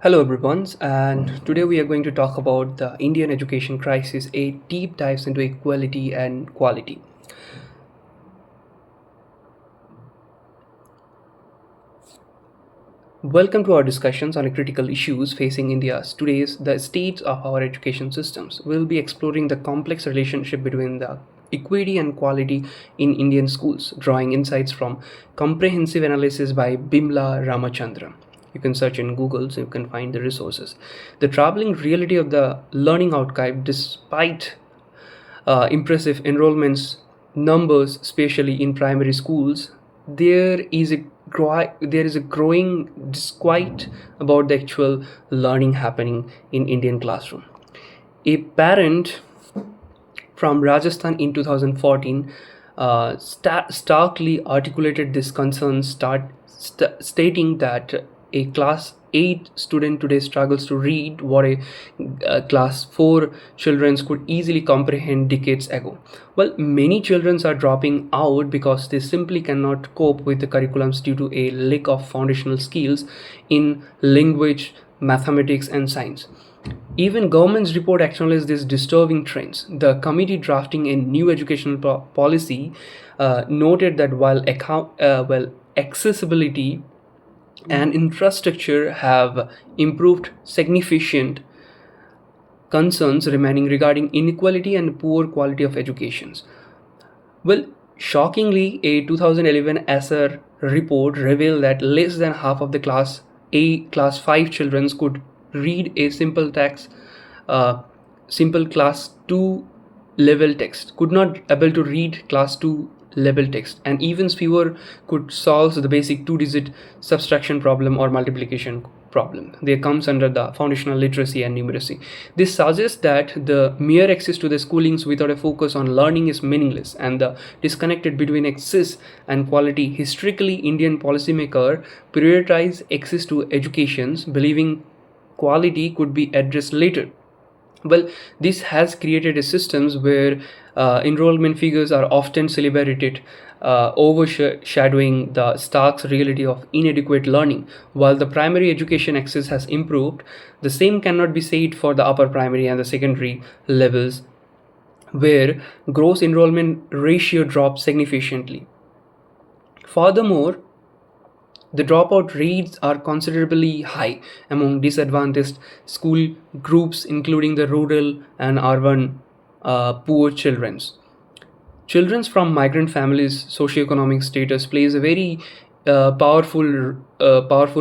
Hello, everyone, and today we are going to talk about the Indian education crisis, a deep dives into equality and quality. Welcome to our discussions on critical issues facing India's today's the state of our education systems. We'll be exploring the complex relationship between the equity and quality in Indian schools, drawing insights from comprehensive analysis by Bimla Ramachandran. You can search in Google so you can find the resources. The troubling reality of the learning outcome, despite impressive enrollments numbers, especially in primary schools, there is a growing disquiet about the actual learning happening in Indian classroom. A parent from Rajasthan in 2014 starkly articulated this concern, stating that a class 8 student today struggles to read what a class 4 children could easily comprehend decades ago. Well, many children are dropping out because they simply cannot cope with the curriculums due to a lack of foundational skills in language, mathematics, and science. Even governments report acknowledge these disturbing trends. The committee drafting a new educational policy noted that while accessibility and infrastructure have improved, significant concerns remaining regarding inequality and poor quality of educations. Well, shockingly, a 2011 ESSER report revealed that less than half of the class 5 children could read a uh, simple class 2 level text, could not able to read class 2 level text, and even fewer could solve the basic two-digit subtraction problem or multiplication problem. They comes under the foundational literacy and numeracy. This suggests that the mere access to the schoolings without a focus on learning is meaningless, and the disconnected between access and quality. Historically, Indian policymaker prioritize access to educations, believing quality could be addressed later. Well, this has created a systems where enrollment figures are often celebrated, overshadowing the stark reality of inadequate learning. While the primary education access has improved, the same cannot be said for the upper primary and the secondary levels, where gross enrollment ratio drops significantly. Furthermore, the dropout rates are considerably high among disadvantaged school groups, including the rural and urban poor children. Children from migrant families' socioeconomic status plays a very powerful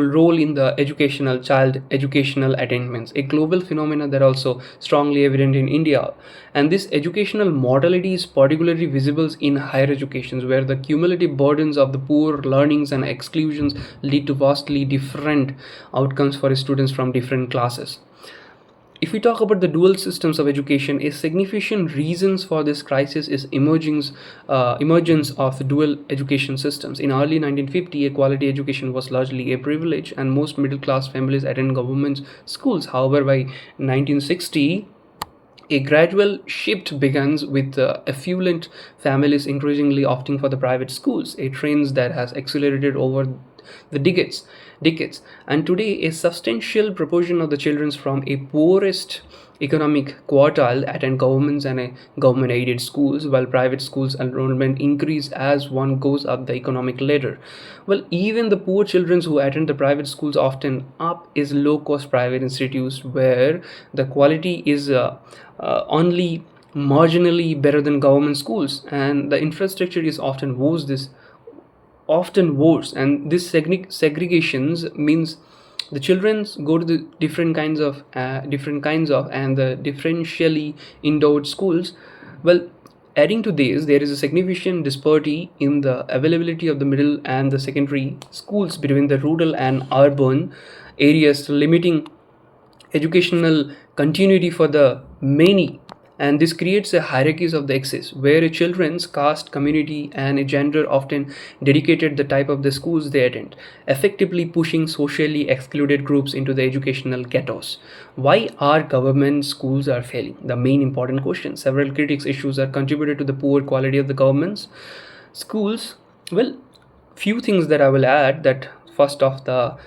role in the educational attainments, a global phenomenon that also strongly evident in India. And this educational mortality is particularly visible in higher educations, where the cumulative burdens of the poor learnings and exclusions lead to vastly different outcomes for students from different classes. If we talk about the dual systems of education, a significant reasons for this crisis is emergence of dual education systems. In early 1950, a quality education was largely a privilege, and most middle class families attend government schools. However, by 1960, a gradual shift begins with affluent families increasingly opting for the private schools, a trend that has accelerated over the decades. And today, a substantial proportion of the children from a poorest economic quartile attend governments and government aided schools, while private schools enrollment increase as one goes up the economic ladder. Well, even the poor children who attend the private schools often up is low cost private institutes where the quality is only marginally better than government schools, and the infrastructure is often worse. And this segregations means the children go to the different kinds of and the differentially endowed schools. Well, adding to this, there is a significant disparity in the availability of the middle and the secondary schools between the rural and urban areas, limiting educational continuity for the many. And this creates a hierarchies of the access where a children's caste, community, and a gender often dedicated the type of the schools they attend, effectively pushing socially excluded groups into the educational ghettos. Why are government schools are failing? The main important question. Several critics issues are contributed to the poor quality of the government's schools. Well, few things that I will add: that first of the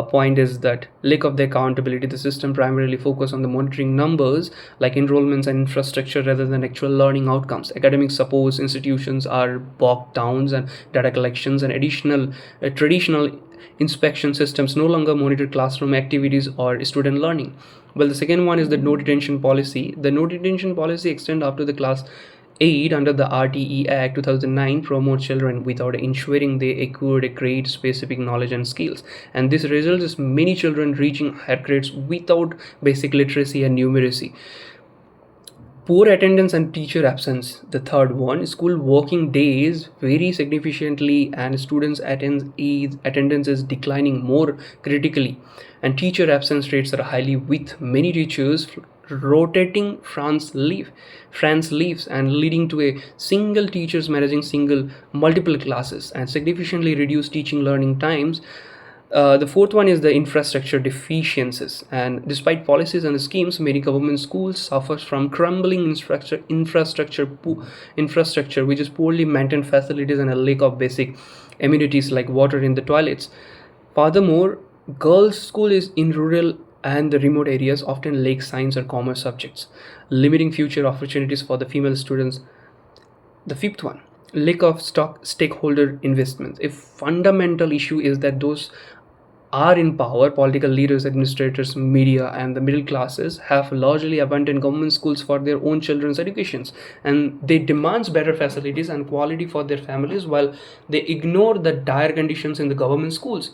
point is that lack of the accountability. The system primarily focus on the monitoring numbers like enrollments and infrastructure rather than actual learning outcomes. Academic support institutions are bogged down and data collections and additional traditional inspection systems no longer monitor classroom activities or student learning. Well, the second one is the no detention policy. The no detention policy extend up to the class 8 under the RTE Act 2009 promotes children without ensuring they acquire a grade specific knowledge and skills. And this results in many children reaching higher grades without basic literacy and numeracy. Poor attendance and teacher absence. The third one, school working days vary significantly and students attendance is declining more critically, and teacher absence rates are highly with many teachers rotating France leaves and leading to a single teachers managing single multiple classes and significantly reduced teaching learning times. The fourth one is the infrastructure deficiencies, and despite policies and schemes, many government schools suffer from crumbling infrastructure, which is poorly maintained facilities and a lack of basic amenities like water in the toilets. Furthermore, girls' school is in rural and the remote areas often lack science or commerce subjects, limiting future opportunities for the female students. The fifth one, lack of stakeholder investments. A fundamental issue is that those are in power, political leaders, administrators, media, and the middle classes have largely abandoned government schools for their own children's educations, and they demand better facilities and quality for their families while they ignore the dire conditions in the government schools.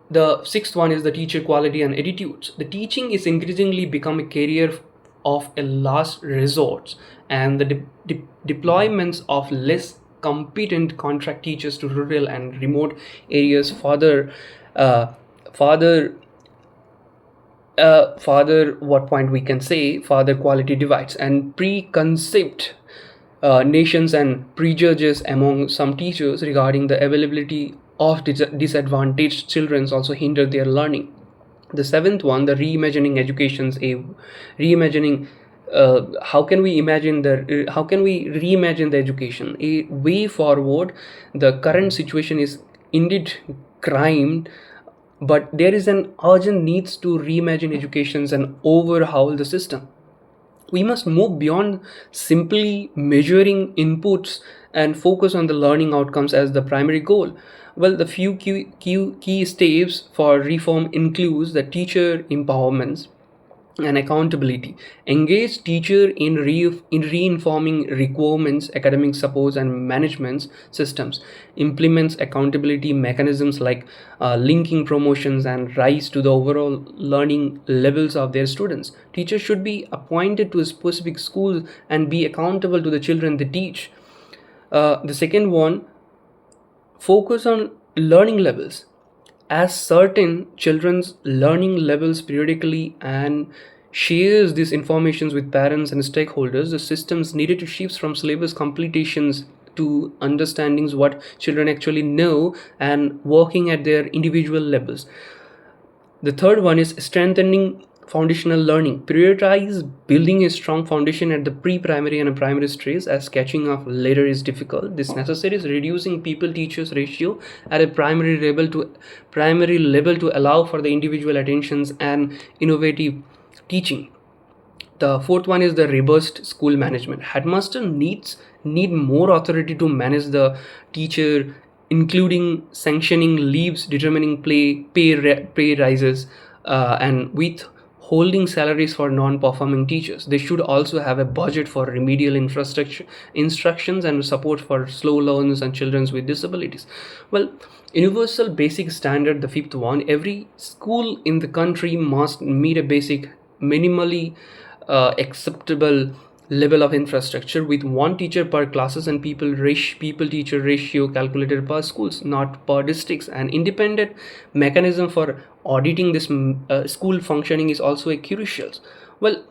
The sixth one is the teacher quality and attitudes. The teaching is increasingly become a career of a last resort, and the deployments of less competent contract teachers to rural and remote areas further what point we can say further quality divides and preconceived nations and prejudices among some teachers regarding the availability of disadvantaged children also hinder their learning. The seventh one, the reimagining educations, a reimagining. How can we reimagine the education? A way forward, the current situation is indeed crimed, but there is an urgent needs to reimagine educations and overhaul the system. We must move beyond simply measuring inputs and focus on the learning outcomes as the primary goal. Well, the few key steps for reform includes the teacher empowerments and accountability. Engage teacher in reinforming requirements, academic supports, and management systems. Implements accountability mechanisms like linking promotions and rise to the overall learning levels of their students. Teachers should be appointed to a specific school and be accountable to the children they teach. The second one, focus on learning levels. As certain children's learning levels periodically and shares these informations with parents and stakeholders, the systems needed to shift from syllabus completions to understandings what children actually know and working at their individual levels. The third one is strengthening foundational learning. Prioritize building a strong foundation at the pre-primary and primary stage as catching up later is difficult. This necessary is reducing people teachers ratio at a primary level to allow for the individual attentions and innovative teaching. The fourth one is the robust school management. Headmaster need more authority to manage the teacher, including sanctioning leaves, determining pay rises, and with holding salaries for non-performing teachers. They should also have a budget for remedial infrastructure, instructions, and support for slow learners and children with disabilities. Well, universal basic standard, the fifth one, every school in the country must meet a basic, minimally acceptable level of infrastructure with one teacher per classes and people teacher ratio calculated per schools, not per districts. An independent mechanism for auditing this school functioning is also a crucial. Well,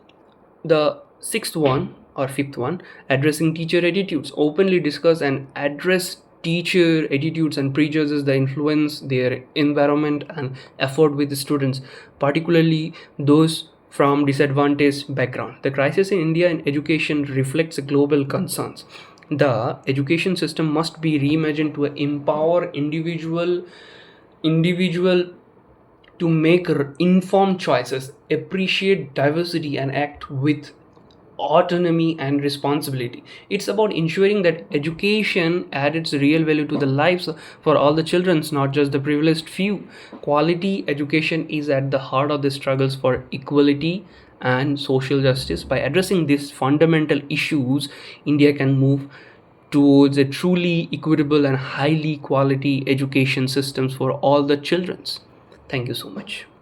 the sixth one or fifth one, addressing teacher attitudes. Openly discuss and address teacher attitudes and prejudices that influence their environment and effort with the students, particularly those from disadvantaged background. The crisis in India in education reflects global concerns. The education system must be reimagined to empower individual individual to make informed choices, appreciate diversity, and act with autonomy and responsibility. It's about ensuring that education adds real value to the lives for all the children, not just the privileged few. Quality education is at the heart of the struggles for equality and social justice. By addressing these fundamental issues, India can move towards a truly equitable and highly quality education systems for all the children. Thank you so much.